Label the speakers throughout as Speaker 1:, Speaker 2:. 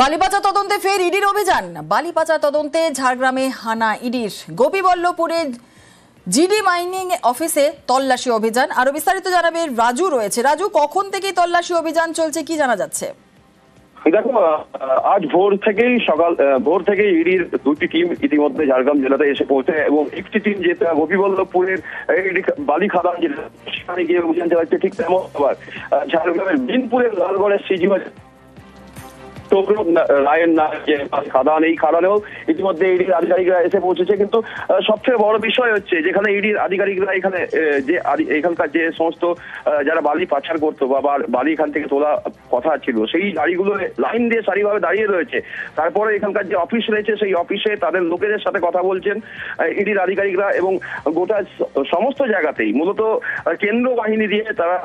Speaker 1: বালিপাচা তদন্তে ফের ইডির অভিযান। বালিপাচা তদন্তে ঝাড়গ্রামে হানা ইডির। গোপীবল্লভপুরে জিডি মাইনিং অফিসে তল্লাশি অভিযান। আরো বিস্তারিত জানাবে রাজু রয়েছে। রাজু, কখন থেকে তল্লাশি অভিযান চলছে, কি জানা যাচ্ছে?
Speaker 2: দেখো, আজ ভোর থেকেই ইডির দুটি টিম ইতিমধ্যে ঝাড়গ্রাম জেলাতে এসে পৌঁছে এবং একটি টিম যেটা গোপীবল্লভপুরের বালি খাদান জেলা সেখানে গিয়ে অভিযান চালাচ্ছে। ঠিক তেমন আবার ঝাড়গ্রামের বিনপুরের লালগড়ের সিজিবাজ রায়ের না যে খাদান, এই খাদানেও ইতিমধ্যে ইডির আধিকারিকরা এসে পৌঁছেছে। কিন্তু সবচেয়ে বড় বিষয় হচ্ছে যেখানে ইডির আধিকারিকরা এখানে যে এখানকার যে সমস্ত যারা বালি পাচার করতো বা বালি এখান থেকে তোলা কথা ছিল, সেই গাড়িগুলো লাইন দিয়ে সারিভাবে দাঁড়িয়ে রয়েছে। তারপরে এখানকার যে অফিস রয়েছে সেই অফিসে তাদের লোকেদের সাথে কথা বলছেন ইডির আধিকারিকরা এবং গোটা সমস্ত জায়গাতেই মূলত কেন্দ্র বাহিনী দিয়ে তারা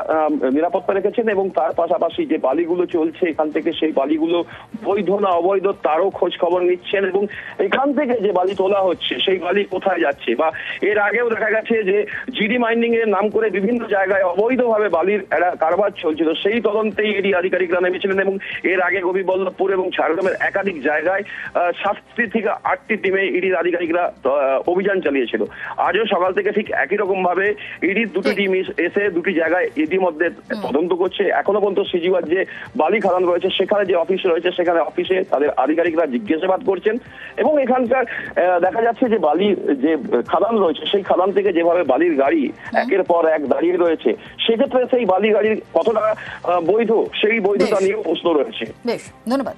Speaker 2: নিরাপত্তা রেখেছেন এবং তার পাশাপাশি যে বালিগুলো চলছে এখান থেকে সেই বালিগুলো বৈধ না অবৈধ তারও খোঁজ খবর নিচ্ছেন এবং এখান থেকে যে বালি তোলা হচ্ছে সেই বালি কোথায় যাচ্ছে। বা এর আগেও দেখা গেছে যে জিডি মাইনিং এর নাম করে বিভিন্ন জায়গায় অবৈধভাবে বালির কারবার চলছিল, সেই তদন্তেই ইডি আধিকারিকরা নেমেছিলেন এবং এর আগে গোপীবল্লভপুর এবং ঝাড়গ্রামের একাধিক জায়গায় 7টি থেকে 8টি টিমে ইডির আধিকারিকরা অভিযান চালিয়েছিল। আজও সকাল থেকে ঠিক একই রকম ভাবে ইডির দুটি টিম এসে দুটি জায়গায় ইতিমধ্যে তদন্ত করছে। এখনো পর্যন্ত সিজিওয়ার যে বালি খাদান রয়েছে সেখানে যে অফিস রয়েছে সেখানে অফিসে তাদের আধিকারিকরা জিজ্ঞাসাবাদ করছেন এবং এখানকার দেখা যাচ্ছে যে বালির যে খাদান রয়েছে সেই খাদান থেকে যেভাবে বালির গাড়ি একের পর এক দাঁড়িয়ে রয়েছে, সেক্ষেত্রে সেই বালি গাড়ির কতটা বৈধ সেই বৈধতা নিয়ে প্রশ্ন রয়েছে।
Speaker 1: বেশ, ধন্যবাদ।